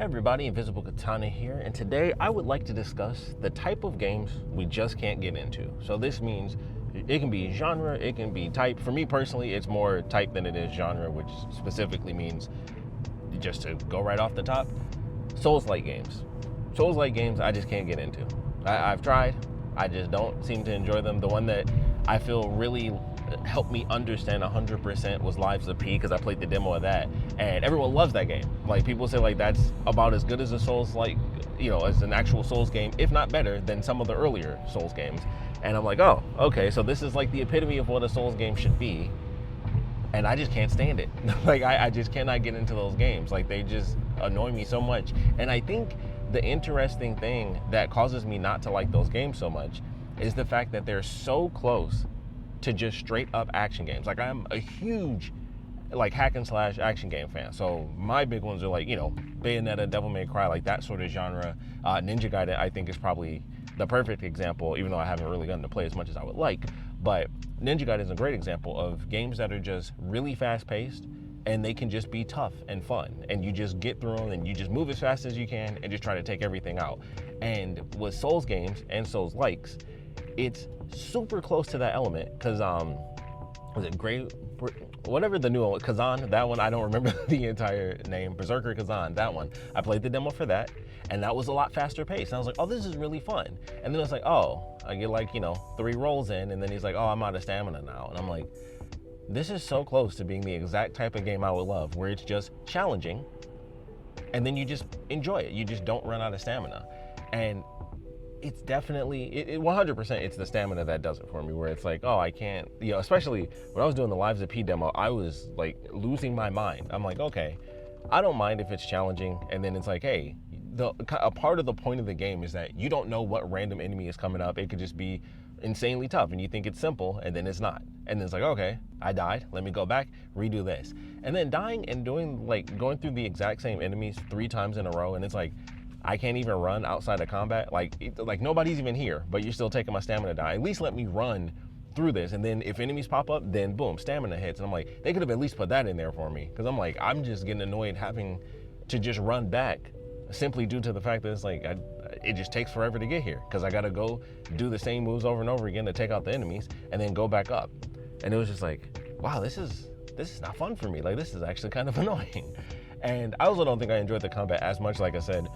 Everybody, Invisiblekatana here, and today I would like to discuss the type of games we just can't get into. So this means it can be genre, it can be type. For me personally, it's more type than it is genre, which specifically means, just to go right off the top, Souls-like games. Souls-like games I just can't get into. I've tried, I just don't seem to enjoy them. The one that I feel really helped me understand 100% was Lives of P, because I played the demo of that, and everyone loves that game. Like, people say like that's about as good as a Souls, like, you know, as an actual Souls game, if not better than some of the earlier Souls games. And I'm like, oh, okay, so this is like the epitome of what a Souls game should be, and I just can't stand it. Like, I just cannot get into those games. Like, they just annoy me so much. And I think the interesting thing that causes me not to like those games so much is the fact that they're so close to just straight up action games. Like, I'm a huge like hack and slash action game fan. So my big ones are like, you know, Bayonetta, Devil May Cry, like that sort of genre. Ninja Gaiden, I think, is probably the perfect example, even though I haven't really gotten to play as much as I would like. But Ninja Gaiden is a great example of games that are just really fast paced, and they can just be tough and fun, and you just get through them and you just move as fast as you can and just try to take everything out. And with Souls games and Souls likes, it's super close to that element, because was it whatever the new one, Kazan, that one, I don't remember the entire name, Berserker Kazan, that one, I played the demo for that, and that was a lot faster paced, and I was like, oh, this is really fun. And then it's like, oh, I get like, you know, 3 rolls in, and then he's like, oh, I'm out of stamina now, and I'm like, this is so close to being the exact type of game I would love, where it's just challenging, and then you just enjoy it, you just don't run out of stamina. And it's definitely, 100%, it's the stamina that does it for me, where it's like, oh, I can't, you know, especially when I was doing the Lives of P demo, I was like losing my mind. I'm like, okay, I don't mind if it's challenging, and then it's like, hey, a part of the point of the game is that you don't know what random enemy is coming up. It could just be insanely tough, and you think it's simple, and then it's not. And then it's like, okay, I died, let me go back, redo this. And then dying and going through the exact same enemies 3 times in a row, and it's like, I can't even run outside of combat. Like nobody's even here, but you're still taking my stamina down. At least let me run through this. And then if enemies pop up, then boom, stamina hits. And I'm like, they could have at least put that in there for me. Because I'm like, I'm just getting annoyed having to just run back, simply due to the fact that it's like, it just takes forever to get here. Because I got to go do the same moves over and over again to take out the enemies, and then go back up. And it was just like, wow, this is not fun for me. Like, this is actually kind of annoying. And I also don't think I enjoyed the combat as much. Like I said,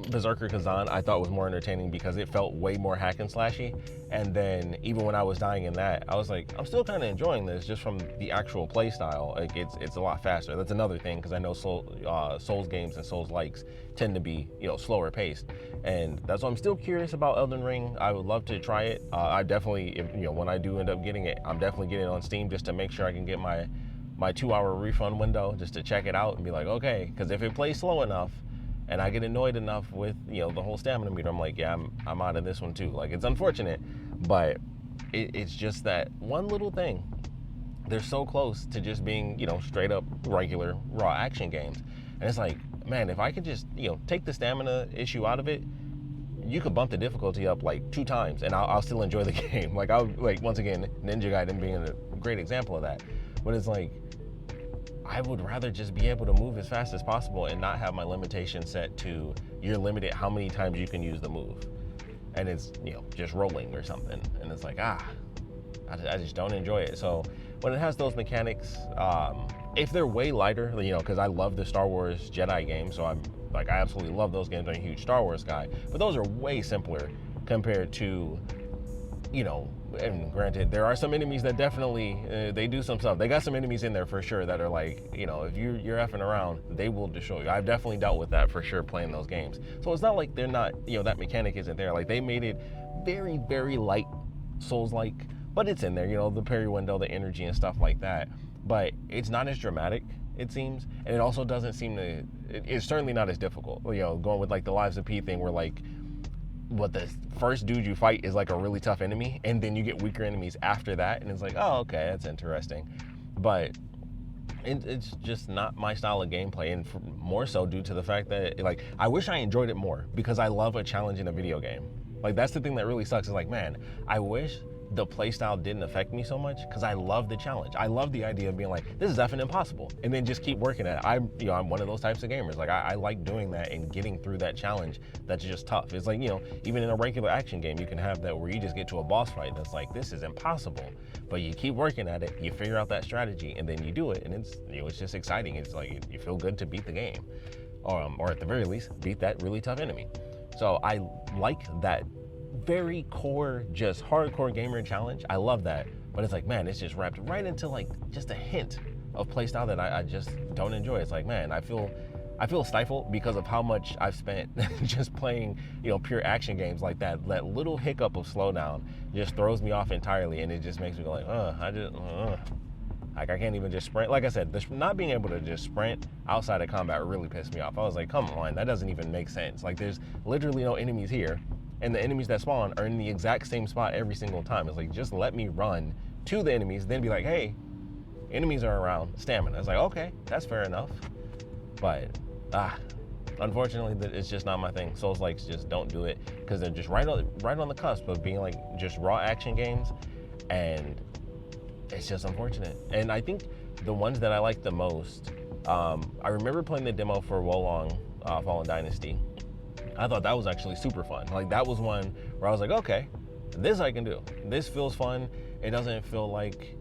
Berserker Kazan I thought was more entertaining because it felt way more hack and slashy. And then even when I was dying in that, I was like, I'm still kind of enjoying this just from the actual play style. Like, it's a lot faster. That's another thing, because I know Souls games and Souls likes tend to be, you know, slower paced. And that's why I'm still curious about Elden Ring. I would love to try it. I definitely, you know, when I do end up getting it, I'm definitely getting it on Steam just to make sure I can get my 2-hour refund window, just to check it out and be like, okay, because if it plays slow enough and I get annoyed enough with, you know, the whole stamina meter, I'm like, yeah, I'm out of this one too. Like, it's unfortunate, but it's just that one little thing. They're so close to just being, you know, straight up regular raw action games. And it's like, man, if I could just, you know, take the stamina issue out of it, you could bump the difficulty up like 2 times and I'll still enjoy the game. Like, once again, Ninja Gaiden being a great example of that. But it's like, I would rather just be able to move as fast as possible and not have my limitation set to, you're limited how many times you can use the move. And it's, you know, just rolling or something. And it's like, I just don't enjoy it. So when it has those mechanics, if they're way lighter, you know, because I love the Star Wars Jedi games, so I'm like, I absolutely love those games. I'm a huge Star Wars guy. But those are way simpler compared to, you know, and granted, there are some enemies that definitely, they do some stuff. They got some enemies in there for sure that are like, you know, if you're effing around, they will destroy you. I've definitely dealt with that for sure playing those games. So it's not like they're not, you know, that mechanic isn't there. Like, they made it very, very light Souls-like, but it's in there, you know, the parry window, the energy and stuff like that. But it's not as dramatic, it seems. And it also doesn't seem to, it's certainly not as difficult. You know, going with like the Lives of P thing, where like, what, the first dude you fight is like a really tough enemy, and then you get weaker enemies after that, and it's like, oh, okay, that's interesting. But it's just not my style of gameplay, and more so due to the fact that, like, I wish I enjoyed it more, because I love a challenge in a video game. Like, that's the thing that really sucks, is like, man, I wish the playstyle didn't affect me so much because I love the challenge. I love the idea of being like, this is effing impossible, and then just keep working at it. I'm one of those types of gamers. Like I like doing that and getting through that challenge that's just tough. It's like, even in a regular action game, you can have that where you just get to a boss fight that's like, this is impossible, but you keep working at it, you figure out that strategy, and then you do it, and it's just exciting. It's like you feel good to beat the game, or at the very least, beat that really tough enemy. So I like that very core, just hardcore gamer challenge. I love that, but it's like, man, it's just wrapped right into like just a hint of playstyle that I just don't enjoy. It's like, man, I feel stifled because of how much I've spent just playing, pure action games like that. That little hiccup of slowdown just throws me off entirely, and it just makes me go like, like I can't even just sprint. Like I said, not being able to just sprint outside of combat really pissed me off. I was like, come on, that doesn't even make sense. Like there's literally no enemies here, and the enemies that spawn are in the exact same spot every single time. It's like, just let me run to the enemies, then be like, hey, enemies are around, stamina. It's like, okay, that's fair enough. But unfortunately, it's just not my thing. Souls-likes just don't do it because they're just right on the cusp of being like just raw action games, and it's just unfortunate. And I think the ones that I like the most, I remember playing the demo for Wolong Fallen Dynasty. I thought that was actually super fun. Like that was one where I was like, okay, this I can do. This feels fun. It doesn't feel like,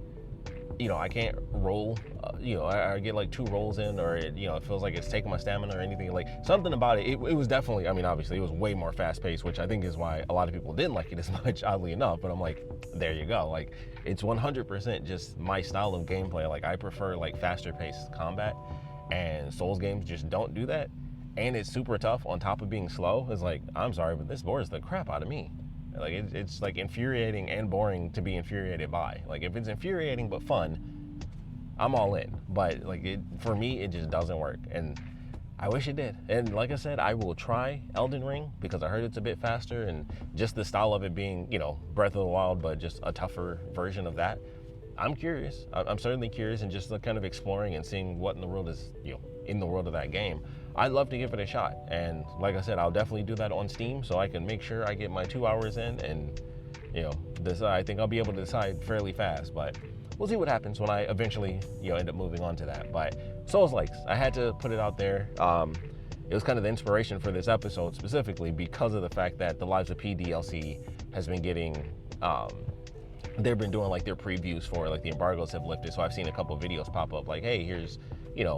I can't roll, I get like 2 rolls in, or it feels like it's taking my stamina or anything. Like something about it was definitely, obviously it was way more fast paced, which I think is why a lot of people didn't like it as much, oddly enough. But I'm like, there you go. Like it's 100% just my style of gameplay. Like I prefer like faster paced combat, and Souls games just don't do that. And it's super tough on top of being slow. It's like, I'm sorry, but this bores the crap out of me. Like it's like infuriating and boring to be infuriated by. Like if it's infuriating but fun, I'm all in. But like for me, it just doesn't work, and I wish it did. And like I said, I will try Elden Ring because I heard it's a bit faster, and just the style of it being, Breath of the Wild, but just a tougher version of that. I'm curious. I'm certainly curious, and just kind of exploring and seeing what in the world is, in the world of that game. I'd love to give it a shot, and like I said, I'll definitely do that on Steam so I can make sure I get my 2 hours in, and I think I'll be able to decide fairly fast. But we'll see what happens when I eventually end up moving on to that. But Souls-likes, I had to put it out there. It was kind of the inspiration for this episode specifically because of the fact that the Lives of P DLC has been getting they've been doing like their previews for like the embargoes have lifted. So I've seen a couple of videos pop up like, hey, here's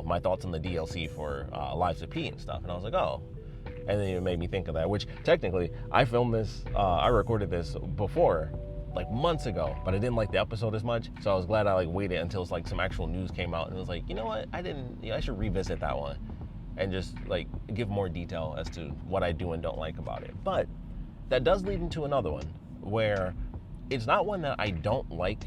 my thoughts on the DLC for Lives of P and stuff. And I was like, oh. And then it made me think of that, which technically I filmed this, I recorded this before, like months ago, but I didn't like the episode as much. So I was glad I like waited until like some actual news came out, and it was like, you know what? I should revisit that one and just like give more detail as to what I do and don't like about it. But that does lead into another one where it's not one that I don't like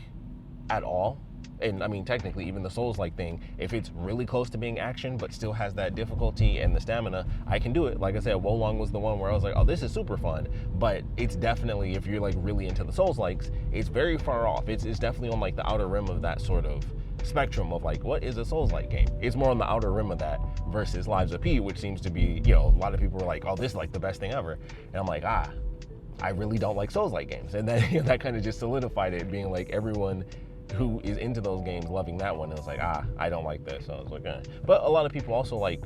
at all. And technically, even the Souls-like thing, if it's really close to being action but still has that difficulty and the stamina, I can do it. Like I said, Wolong was the one where I was like, oh, this is super fun. But it's definitely, if you're like really into the Souls-likes, it's very far off. It's definitely on like the outer rim of that sort of spectrum of like, what is a Souls-like game? It's more on the outer rim of that versus Lives of P, which seems to be, a lot of people were like, oh, this is like the best thing ever. And I'm like, I really don't like Souls-like games. And then that kind of just solidified it, being like everyone who is into those games loving that one. And it's like, I don't like this. So I was like, eh. But a lot of people also like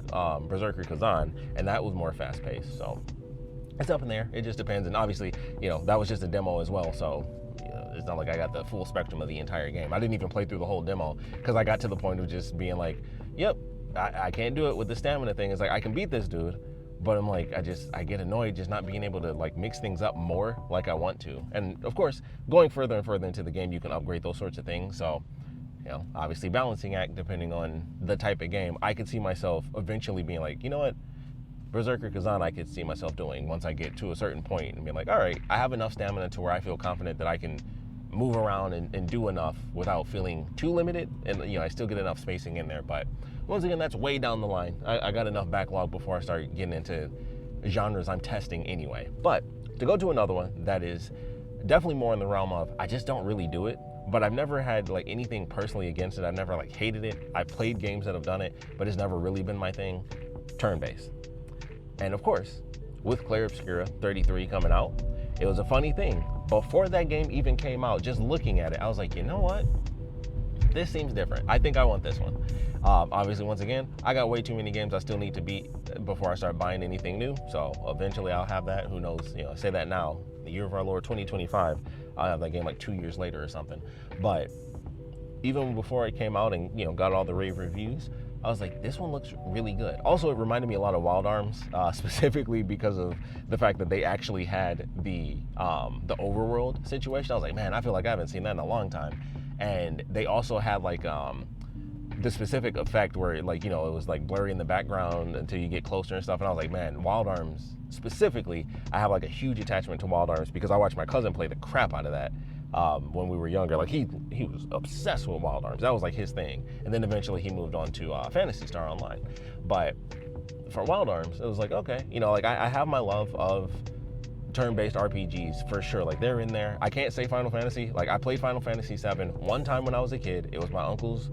Berserker Kazan, and that was more fast paced. So it's up in there. It just depends. And obviously, that was just a demo as well. So it's not like I got the full spectrum of the entire game. I didn't even play through the whole demo because I got to the point of just being like, yep, I can't do it with the stamina thing. It's like, I can beat this dude, but I'm like, I get annoyed just not being able to like mix things up more like I want to. And of course, going further and further into the game, you can upgrade those sorts of things. So, obviously balancing act depending on the type of game. I could see myself eventually being like, you know what? Berserker Kazan, I could see myself doing once I get to a certain point and be like, all right, I have enough stamina to where I feel confident that I can move around and do enough without feeling too limited. And, I still get enough spacing in there. But once again, that's way down the line. I got enough backlog before I start getting into genres I'm testing anyway. But to go to another one that is definitely more in the realm of, I just don't really do it, but I've never had like anything personally against it. I've never like hated it. I've played games that have done it, but it's never really been my thing. Turn-based. And of course, with Clair Obscura 33 coming out, it was a funny thing before that game even came out, just looking at it, I was like, you know what? This seems different. I think I want this one. Obviously, once again, I got way too many games I still need to beat before I start buying anything new. So eventually I'll have that. Who knows? I say that now. The year of our Lord 2025, I'll have that game like 2 years later or something. But even before it came out and got all the rave reviews, I was like, this one looks really good. Also, it reminded me a lot of Wild Arms, specifically because of the fact that they actually had the overworld situation. I was like, man, I feel like I haven't seen that in a long time. And they also had like the specific effect where it was like blurry in the background until you get closer and stuff. And I was like, man, Wild Arms specifically, I have like a huge attachment to Wild Arms because I watched my cousin play the crap out of that when we were younger. Like he was obsessed with Wild Arms. That was like his thing. And then eventually he moved on to Phantasy Star Online. But for Wild Arms, it was like, okay, I have my love of turn-based RPGs for sure. Like they're in there. I can't say Final Fantasy. Like I played Final Fantasy VII one time when I was a kid. It was my uncle's.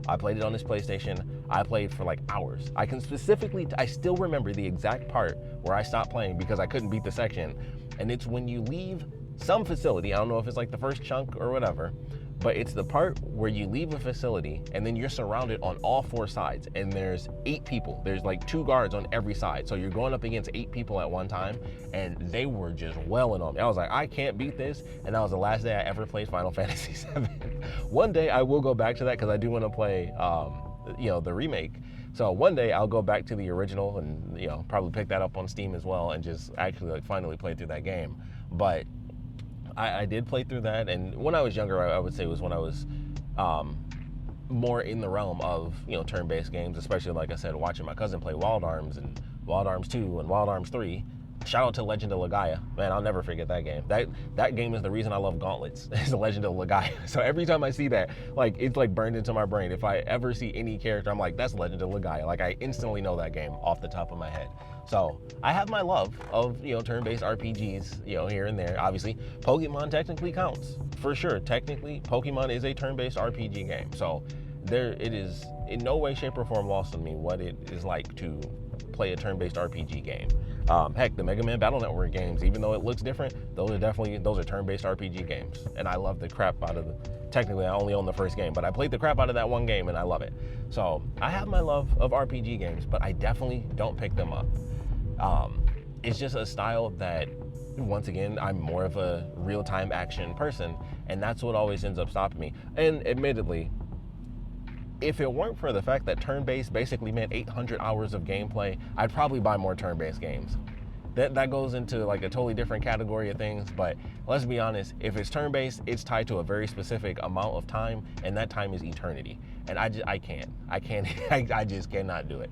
I played it on his PlayStation. I played for like hours. I still remember the exact part where I stopped playing because I couldn't beat the section. And it's when you leave some facility. I don't know if it's like the first chunk or whatever, but it's the part where you leave a facility and then you're surrounded on all 4 sides and there's 8 people. There's like 2 guards on every side. So you're going up against 8 people at one time and they were just welling on me. I was like, I can't beat this. And that was the last day I ever played Final Fantasy VII. One day I will go back to that because I do want to play, the remake. So one day I'll go back to the original and, probably pick that up on Steam as well and just actually finally play through that game. But I did play through that, and when I was younger, I would say it was when I was more in the realm of turn-based games, especially like I said, watching my cousin play Wild Arms and Wild Arms 2 and Wild Arms 3. Shout out to Legend of Legaia. Man, I'll never forget that game. That game is the reason I love Gauntlets. It's the Legend of Legaia. So every time I see that, like it's like burned into my brain. If I ever see any character, I'm like, that's Legend of Legaia. Like I instantly know that game off the top of my head. So I have my love of turn-based RPGs here and there. Obviously, Pokemon technically counts for sure. Technically, Pokemon is a turn-based RPG game. So it is in no way, shape, or form lost on me what it is like to play a turn-based RPG game. Heck, the Mega Man Battle Network games, even though it looks different, those are turn-based RPG games, and I love the crap out of them. Technically, I only own the first game, but I played the crap out of that one game, and I love it. So I have my love of RPG games, but I definitely don't pick them up. It's just a style that, once again, I'm more of a real-time action person, and that's what always ends up stopping me. And admittedly, if it weren't for the fact that turn-based basically meant 800 hours of gameplay, I'd probably buy more turn-based games. That goes into like a totally different category of things, but let's be honest, if it's turn-based, it's tied to a very specific amount of time, and that time is eternity. And I just cannot do it.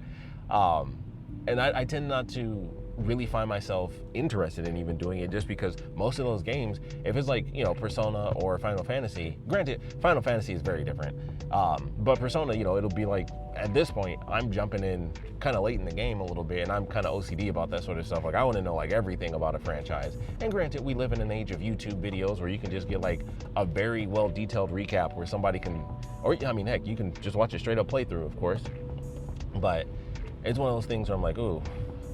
And I tend not to really find myself interested in even doing it, just because most of those games, if it's like Persona or Final Fantasy, granted Final Fantasy is very different, but Persona, it'll be like, at this point I'm jumping in kind of late in the game a little bit, and I'm kind of OCD about that sort of stuff. Like I want to know like everything about a franchise. And granted, we live in an age of YouTube videos where you can just get like a very well detailed recap where somebody can, or I mean heck, you can just watch a straight up playthrough, of course. But it's one of those things where I'm like, ooh,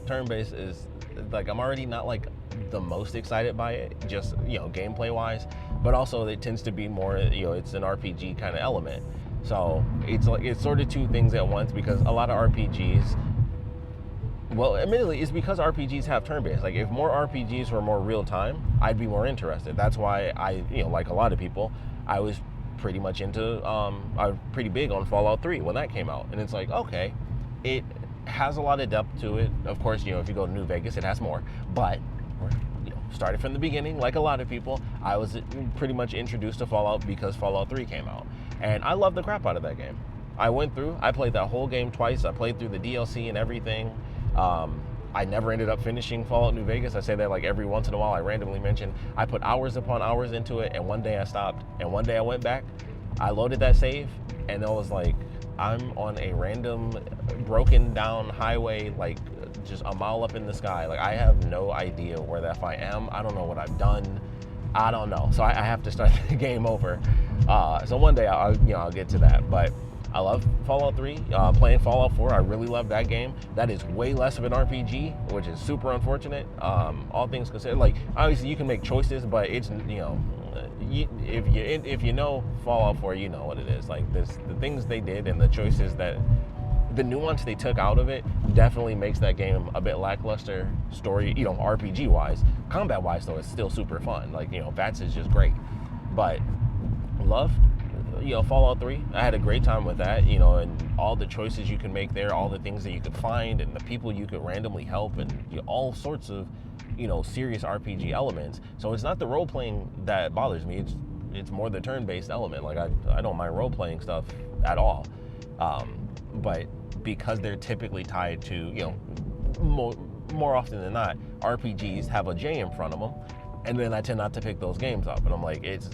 turn-based is like, I'm already not like the most excited by it, just gameplay wise, but also it tends to be more it's an RPG kind of element. So it's sort of two things at once, because a lot of RPGs, well, admittedly, it's because RPGs have turn-based. Like if more RPGs were more real time, I'd be more interested. That's why I like a lot of people, I was pretty much into I was pretty big on Fallout 3 when that came out, and it's like, okay, it has a lot of depth to it. Of course, if you go to New Vegas, it has more. But started from the beginning, like a lot of people, I was pretty much introduced to Fallout because Fallout 3 came out, and I loved the crap out of that game. I played that whole game twice. I played through the DLC and everything. I never ended up finishing Fallout New Vegas. I say that like every once in a while. I randomly mention I put hours upon hours into it, and one day I stopped, and one day I went back, I loaded that save, and it was like, I'm on a random broken down highway, like just a mile up in the sky. Like I have no idea where the F I am. I don't know what I've done. I don't know. So I have to start the game over. So one day I'll get to that. But I love Fallout 3. Playing Fallout 4, I really love that game. That is way less of an RPG, which is super unfortunate. All things considered, like obviously you can make choices, but it's if you know Fallout 4, you know what it is. Like the things they did and the choices that the nuance they took out of it definitely makes that game a bit lackluster story, RPG wise. Combat wise though, it's still super fun. Like, VATS is just great. But loved, Fallout 3. I had a great time with that, and all the choices you can make there, all the things that you could find and the people you could randomly help and all sorts of, serious RPG elements. So it's not the role playing that bothers me. It's more the turn-based element. Like I don't mind role playing stuff at all. But because they're typically tied to, more often than not, RPGs have a J in front of them, and then I tend not to pick those games up. And I'm like, it's,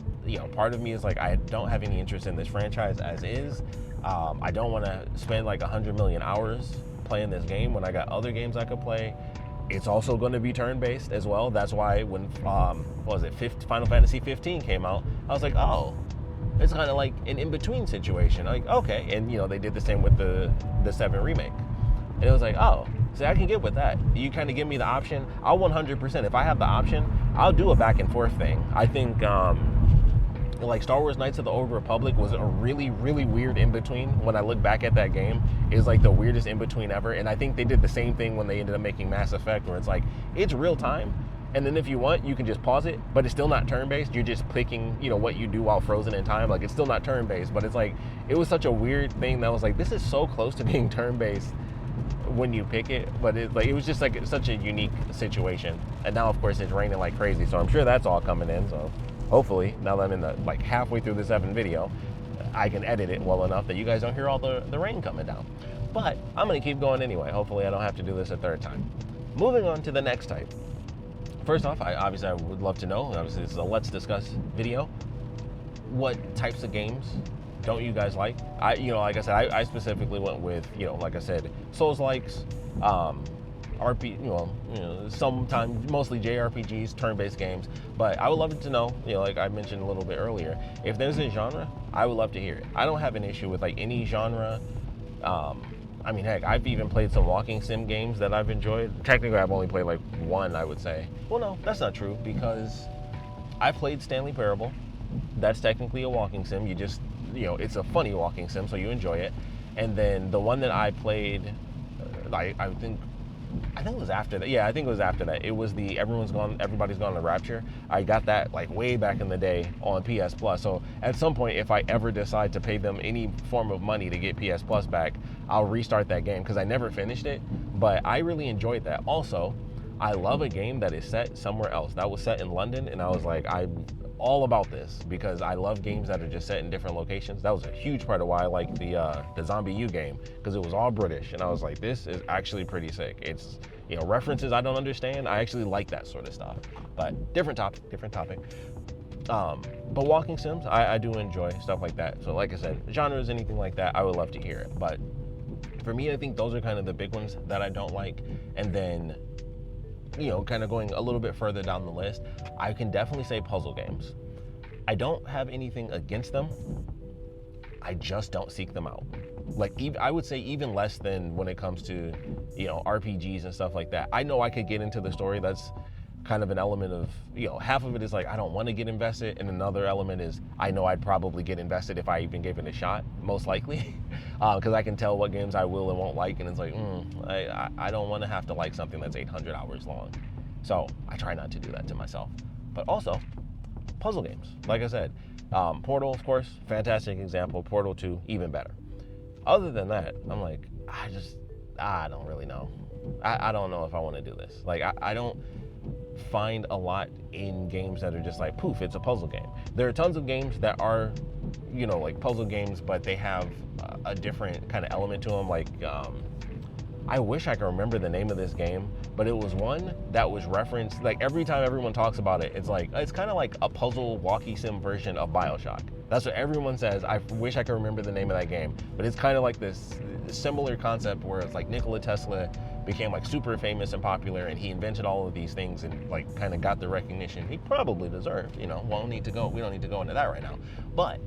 part of me is like, I don't have any interest in this franchise as is. I don't want to spend like 100 million hours playing this game when I got other games I could play. It's also going to be turn-based as well. That's why when, Final Fantasy 15 came out, I was like, oh, it's kind of like an in-between situation. Like, okay. And, they did the same with the 7 remake. And it was like, oh, see, I can get with that. You kind of give me the option. I'll 100%. If I have the option, I'll do a back and forth thing. I think, like Star Wars Knights of the Old Republic was a really, really weird in-between. When I look back at that game, it's like the weirdest in-between ever. And I think they did the same thing when they ended up making Mass Effect, where it's like, it's real time. And then if you want, you can just pause it, but it's still not turn-based. You're just picking, what you do while frozen in time. Like, it's still not turn-based, but it's like, it was such a weird thing that was like, this is so close to being turn-based when you pick it, but it was just like such a unique situation. And now, of course, it's raining like crazy, so I'm sure that's all coming in. So hopefully, now that I'm in the halfway through the 7 video, I can edit it well enough that you guys don't hear all the rain coming down. But I'm gonna keep going anyway. Hopefully, I don't have to do this a third time. Moving on to the next type. First off, I would love to know, obviously this is a let's discuss video, what types of games don't you guys like? Like I said, I specifically went with, like I said, Souls-likes, sometimes mostly JRPGs, turn-based games. But I would love to know, like I mentioned a little bit earlier, if there's a genre, I would love to hear it. I don't have an issue with any genre. Heck, I've even played some walking sim games that I've enjoyed. Technically, I've only played one, I would say. Well, no, that's not true, because I played Stanley Parable. That's technically a walking sim. You just, it's a funny walking sim, so you enjoy it. And then the one that I played, I think it was after that. Yeah, I think it was after that. It was the Everybody's Gone to Rapture. I got that way back in the day on PS Plus. So at some point, if I ever decide to pay them any form of money to get PS Plus back, I'll restart that game, because I never finished it. But I really enjoyed that. Also, I love a game that is set somewhere else. That was set in London, and I was like, I'm all about this, because I love games that are just set in different locations. That was a huge part of why I liked the Zombie U game, because it was all British, and I was like, this is actually pretty sick. It's, references I don't understand. I actually like that sort of stuff. But different topic. But walking sims, I do enjoy stuff like that. So like I said, genres, anything like that, I would love to hear it. But for me, I think those are kind of the big ones that I don't like. And then, kind of going a little bit further down the list, I can definitely say puzzle games. I don't have anything against them. I just don't seek them out. I would say even less than when it comes to, RPGs and stuff like that. I know I could get into the story. That's kind of an element of, half of it is I don't want to get invested, and another element is I know I'd probably get invested if I even gave it a shot, most likely, because I can tell what games I will and won't like, and it's I don't want to have to like something that's 800 hours long. So I try not to do that to myself. But also, puzzle games. Like I said, Portal, of course, fantastic example. Portal 2, even better. Other than that, I'm I don't really know. I don't know if I want to do this. I don't find a lot in games that are just poof, it's a puzzle game. There are tons of games that are, puzzle games, but they have a different kind of element to them. I wish I could remember the name of this game, but it was one that was referenced, every time everyone talks about it, it's kind of like a puzzle walkie sim version of BioShock. That's what everyone says. I wish I could remember the name of that game, but it's kind of like this similar concept where it's Nikola Tesla became super famous and popular, and he invented all of these things and kind of got the recognition he probably deserved. We don't need to go into that right now. But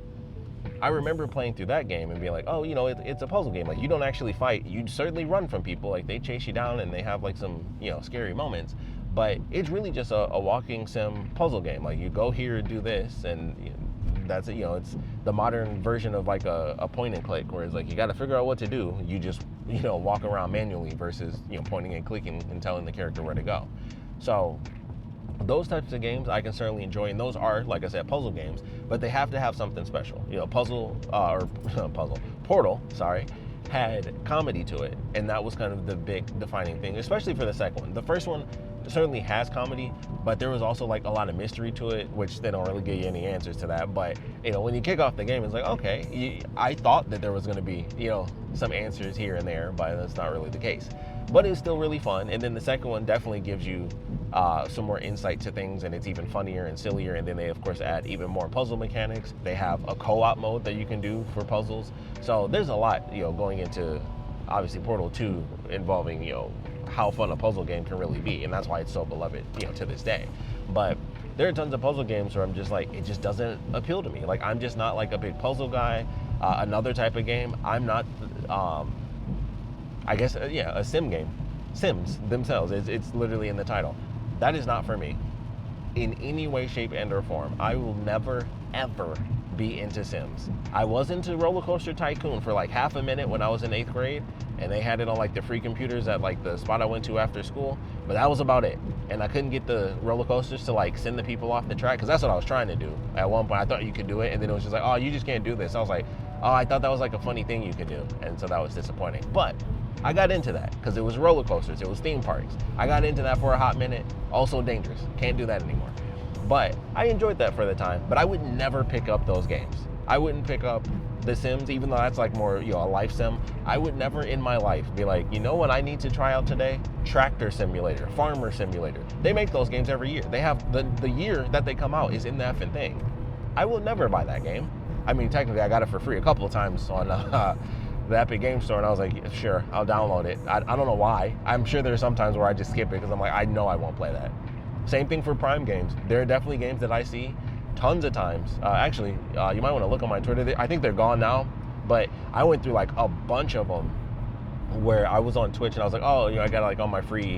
I remember playing through that game and being like, oh, it's a puzzle game. Like, you don't actually fight. You certainly run from people. Like, they chase you down and they have like some, scary moments. But it's really just a walking sim puzzle game. Like, you go here and do this, and that's it. It's the modern version of like a point and click, where it's like you got to figure out what to do. You just, walk around manually versus, pointing and clicking and telling the character where to go. So those types of games I can certainly enjoy, and those are, like I said, puzzle games, but they have to have something special. Portal, had comedy to it, and that was kind of the big defining thing, especially for the second one. The first one certainly has comedy, but there was also like a lot of mystery to it, which they don't really give you any answers to that. But when you kick off the game, it's like, okay, I thought that there was going to be some answers here and there, but that's not really the case. But it's still really fun. And then the second one definitely gives you some more insight to things, and it's even funnier and sillier. And then they, of course, add even more puzzle mechanics. They have a co-op mode that you can do for puzzles. So there's a lot, going into, obviously, Portal 2 involving, how fun a puzzle game can really be. And that's why it's so beloved, to this day. But there are tons of puzzle games where I'm just like, it just doesn't appeal to me. Like, I'm just not like a big puzzle guy. Another type of game, I'm not... I guess, a sim game. Sims themselves, it's literally in the title. That is not for me in any way, shape, and or form. I will never, ever be into Sims. I was into Roller Coaster Tycoon for like half a minute when I was in 8th grade, and they had it on like the free computers at like the spot I went to after school, but that was about it. And I couldn't get the roller coasters to like send the people off the track, because that's what I was trying to do. At one point I thought you could do it, and then it was just like, oh, you just can't do this. I was like, oh, I thought that was like a funny thing you could do, and so that was disappointing. But I got into that because it was roller coasters, it was theme parks. I got into that for a hot minute. Also dangerous, can't do that anymore. But I enjoyed that for the time, but I would never pick up those games. I wouldn't pick up The Sims, even though that's like more, a life sim. I would never in my life be like, what I need to try out today? Tractor Simulator, Farmer Simulator. They make those games every year. They have, the year that they come out is in the effing thing. I will never buy that game. I mean, technically I got it for free a couple of times on the Epic Game Store, and I was like, sure, I'll download it. I don't know why. I'm sure there's some times where I just skip it because I'm like, I know I won't play that. Same thing for Prime games. There are definitely games that I see tons of times. Actually, you might want to look on my Twitter. I think they're gone now, but I went through like a bunch of them where I was on Twitch and I was like, oh, I got like all my free,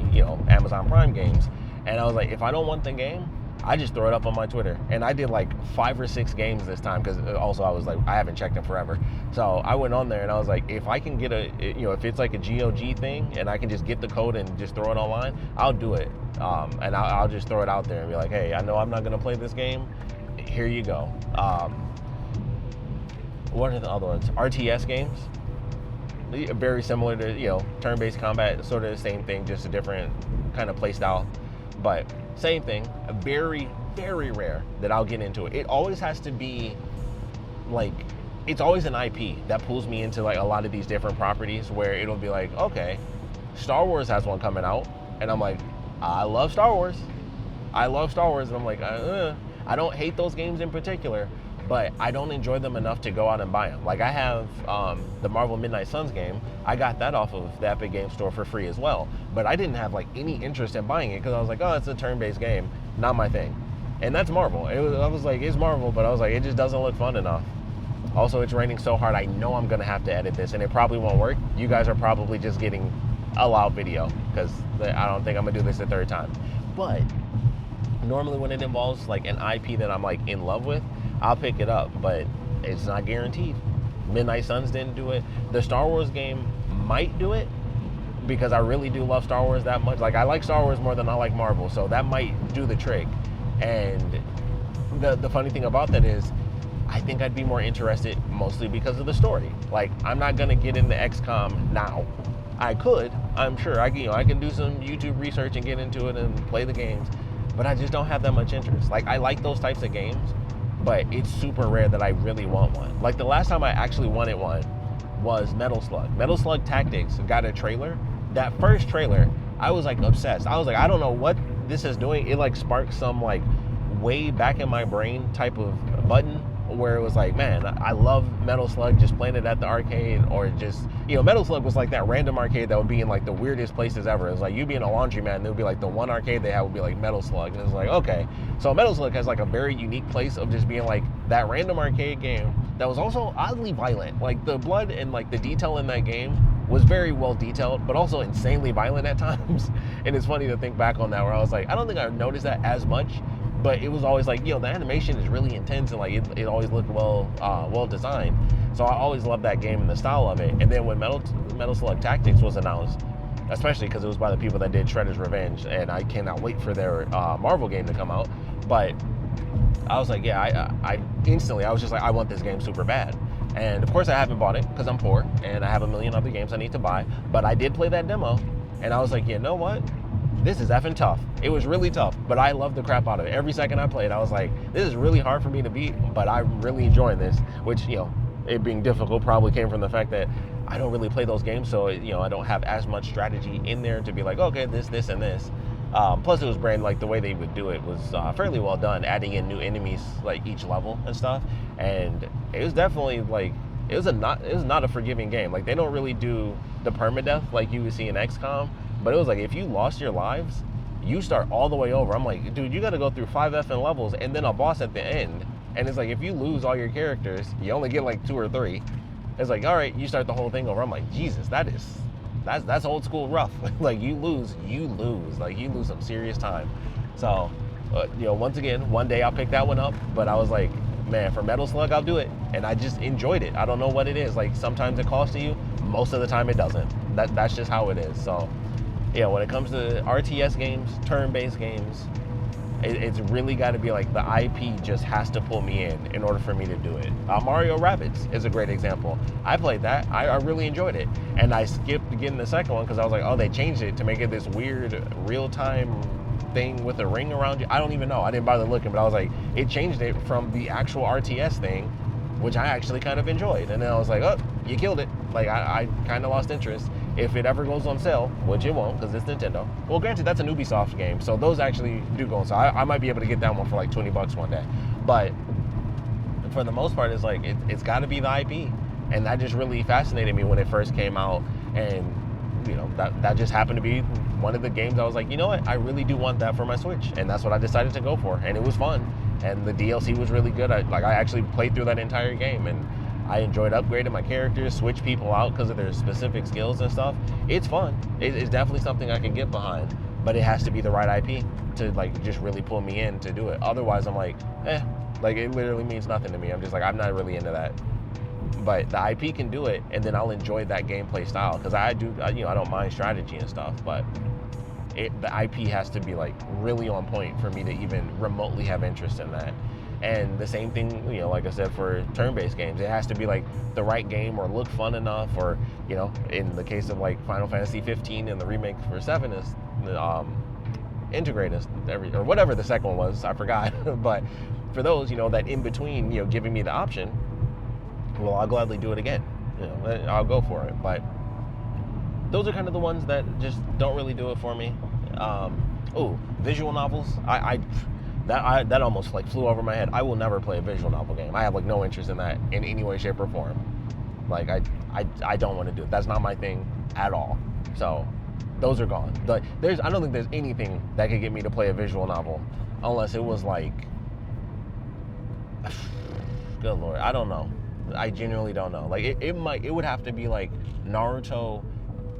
Amazon Prime games. And I was like, if I don't want the game, I just throw it up on my Twitter. And I did like 5 or 6 games this time, because also I was like, I haven't checked them forever. So I went on there and I was like, if I can get if it's like a GOG thing and I can just get the code and just throw it online, I'll do it. And I'll just throw it out there and be like, hey, I know I'm not going to play this game. Here you go. What are the other ones? RTS games. Very similar to, turn-based combat, sort of the same thing, just a different kind of play style. But same thing, very, very rare that I'll get into it. It always has to be like, it's always an IP that pulls me into like a lot of these different properties, where it'll be like, okay, Star Wars has one coming out, and I'm like, I love Star Wars. And I'm like, I don't hate those games in particular, but I don't enjoy them enough to go out and buy them. Like, I have the Marvel Midnight Suns game. I got that off of the Epic Game Store for free as well, but I didn't have like any interest in buying it because I was like, oh, it's a turn-based game, not my thing. And that's Marvel. I was like, it's Marvel, but I was like, it just doesn't look fun enough. Also, it's raining so hard, I know I'm gonna have to edit this, and it probably won't work. You guys are probably just getting a loud video, because I don't think I'm gonna do this a third time. But normally when it involves like an IP that I'm like in love with, I'll pick it up, but it's not guaranteed. Midnight Suns didn't do it. The Star Wars game might do it, because I really do love Star Wars that much. Like, I like Star Wars more than I like Marvel, so that might do the trick. And the funny thing about that is, I think I'd be more interested mostly because of the story. Like, I'm not gonna get into XCOM now. I could, I'm sure. I can do some YouTube research and get into it and play the games, but I just don't have that much interest. Like, I like those types of games, but it's super rare that I really want one. Like, the last time I actually wanted one was Metal Slug. Metal Slug Tactics got a trailer. That first trailer, I was like obsessed. I was like, I don't know what this is doing. It like sparked some like way back in my brain type of button, where it was like, man, I love Metal Slug, just playing it at the arcade, or just, Metal Slug was like that random arcade that would be in like the weirdest places ever. It was like, you'd be in a laundromat and it would be like the one arcade they had would be like Metal Slug. And it was like, okay. So Metal Slug has like a very unique place of just being like that random arcade game that was also oddly violent. Like the blood and like the detail in that game was very well detailed, but also insanely violent at times. And it's funny to think back on that, where I was like, I don't think I noticed that as much, but it was always like, the animation is really intense, and like it always looked well designed. So I always loved that game and the style of it. And then when Metal Slug Tactics was announced, especially because it was by the people that did Shredder's Revenge, and I cannot wait for their Marvel game to come out. But I was like, I instantly, I was just like, I want this game super bad. And of course I haven't bought it because I'm poor and I have a million other games I need to buy, but I did play that demo and I was like, you know what? This is effing tough. It was really tough, but I loved the crap out of it. Every second I played, I was like, this is really hard for me to beat, but I'm really enjoying this, which, it being difficult probably came from the fact that I don't really play those games, so, I don't have as much strategy in there to be like, okay, this, and this. Plus it was like the way they would do it was fairly well done, adding in new enemies like each level and stuff. And it was definitely like, it was not a forgiving game. Like they don't really do the permadeath like you would see in XCOM, but it was like, if you lost your lives, you start all the way over. I'm like, dude, you got to go through 5 effing levels and then a boss at the end. And it's like, if you lose all your characters, you only get like 2 or 3. It's like, all right, you start the whole thing over. I'm like, Jesus, that's old school rough. Like you lose, like you lose some serious time. So, once again, one day I'll pick that one up, but I was like, man, for Metal Slug, I'll do it. And I just enjoyed it. I don't know what it is. Like sometimes it calls to you, most of the time it doesn't. That's just how it is. So yeah, when it comes to RTS games, turn-based games, it's really got to be like the IP just has to pull me in order for me to do it. Mario Rabbids is a great example. I played that. I really enjoyed it. And I skipped getting the second one because I was like, oh, they changed it to make it this weird real-time thing with a ring around you. I don't even know. I didn't bother looking, but I was like, it changed it from the actual RTS thing, which I actually kind of enjoyed. And then I was like, oh, you killed it. Like, I kind of lost interest. If it ever goes on sale, which it won't because it's Nintendo. Well, granted, that's an Ubisoft game, so those actually do go on sale. I might be able to get that one for like $20 one day. But for the most part, it's like, it's got to be the IP. And that just really fascinated me when it first came out. And, that just happened to be one of the games I was like, you know what? I really do want that for my Switch. And that's what I decided to go for. And it was fun. And the DLC was really good. I actually played through that entire game. And I enjoyed upgrading my characters, switch people out because of their specific skills and stuff. It's fun. It's definitely something I can get behind, but it has to be the right IP to like just really pull me in to do it. Otherwise, I'm like, like it literally means nothing to me. I'm just like, I'm not really into that. But the IP can do it, and then I'll enjoy that gameplay style because I don't mind strategy and stuff, but the IP has to be like really on point for me to even remotely have interest in that. And the same thing, like I said, for turn-based games, it has to be like the right game or look fun enough, or, in the case of like Final Fantasy 15 and the remake for 7 is integrated or whatever the second one was, I forgot. But for those, that in between, giving me the option, well, I'll gladly do it again. I'll go for it. But those are kind of the ones that just don't really do it for me. Visual novels. That almost like flew over my head. I will never play a visual novel game. I have like no interest in that in any way, shape, or form. Like I don't want to do it. That's not my thing at all. So those are gone. I don't think there's anything that could get me to play a visual novel unless it was like, good Lord, I don't know. I genuinely don't know. Like it would have to be like Naruto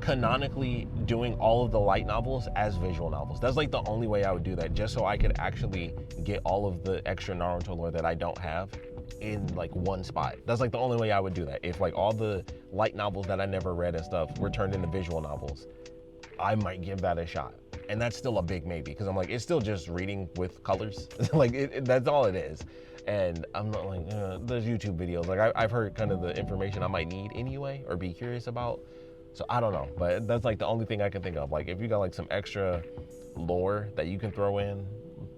canonically doing all of the light novels as visual novels. That's like the only way I would do that, just so I could actually get all of the extra Naruto lore that I don't have in like one spot. That's like the only way I would do that. If like all the light novels that I never read and stuff were turned into visual novels, I might give that a shot. And that's still a big maybe, because I'm like, it's still just reading with colors. Like that's all it is. And I'm not like, there's YouTube videos. Like I've heard kind of the information I might need anyway or be curious about. So I don't know, but that's like the only thing I can think of. Like if you got like some extra lore that you can throw in,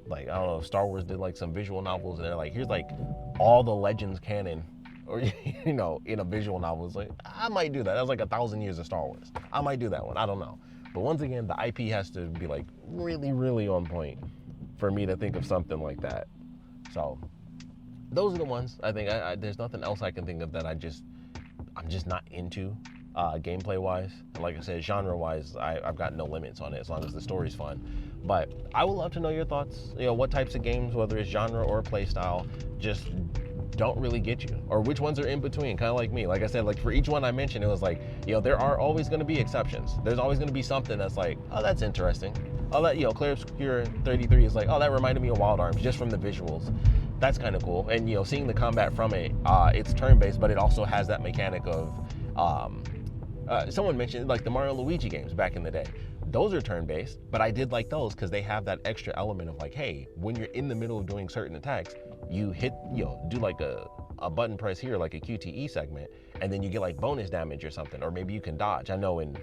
like, I don't know, if Star Wars did like some visual novels and they're like, here's like all the Legends canon, or, in a visual novel. It's like, I might do that. That's like 1,000 years of Star Wars. I might do that one. I don't know. But once again, the IP has to be like really, really on point for me to think of something like that. So those are the ones. I think there's nothing else I can think of that I'm just not into. Gameplay wise, and like I said, genre wise, I've got no limits on it as long as the story's fun. But I would love to know your thoughts, what types of games, whether it's genre or play style, just don't really get you, or which ones are in between, kind of like me. Like I said, like for each one I mentioned, it was like, there are always going to be exceptions. There's always going to be something that's like, oh, that's interesting. Oh, that, Clear Obscure 33 is like, oh, that reminded me of Wild Arms just from the visuals. That's kind of cool. And seeing the combat from it, it's turn-based, but it also has that mechanic of someone mentioned like the Mario and Luigi games back in the day. Those are turn-based, but I did like those because they have that extra element of like, hey, when you're in the middle of doing certain attacks, you hit, do like a button press here, like a QTE segment, and then you get like bonus damage or something, or maybe you can dodge. I know in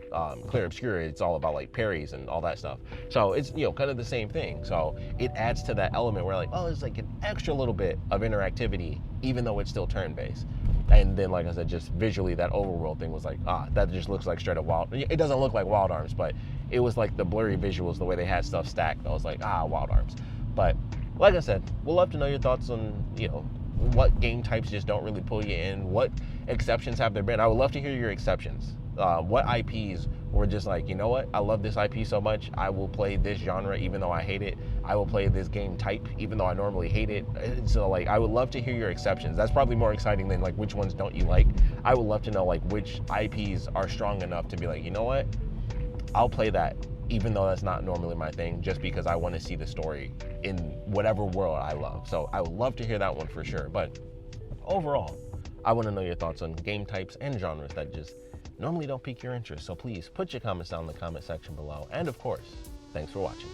Clear Obscure, it's all about like parries and all that stuff. So it's, kind of the same thing. So it adds to that element where like, oh, it's like an extra little bit of interactivity, even though it's still turn-based. And then, like I said, just visually, that overworld thing was like, that just looks like straight up Wild. It doesn't look like Wild Arms, but it was like the blurry visuals, the way they had stuff stacked. I was like, Wild Arms. But like I said, we'll love to know your thoughts on, what game types just don't really pull you in. What exceptions have there been? I would love to hear your exceptions. What IPs were just like, you know what? I love this IP so much, I will play this genre even though I hate it. I will play this game type even though I normally hate it. So like, I would love to hear your exceptions. That's probably more exciting than like which ones don't you like. I would love to know like which IPs are strong enough to be like, you know what? I'll play that even though that's not normally my thing, just because I want to see the story in whatever world I love. So I would love to hear that one for sure. But overall, I want to know your thoughts on game types and genres that just normally don't pique your interest. So please put your comments down in the comment section below. And of course, thanks for watching.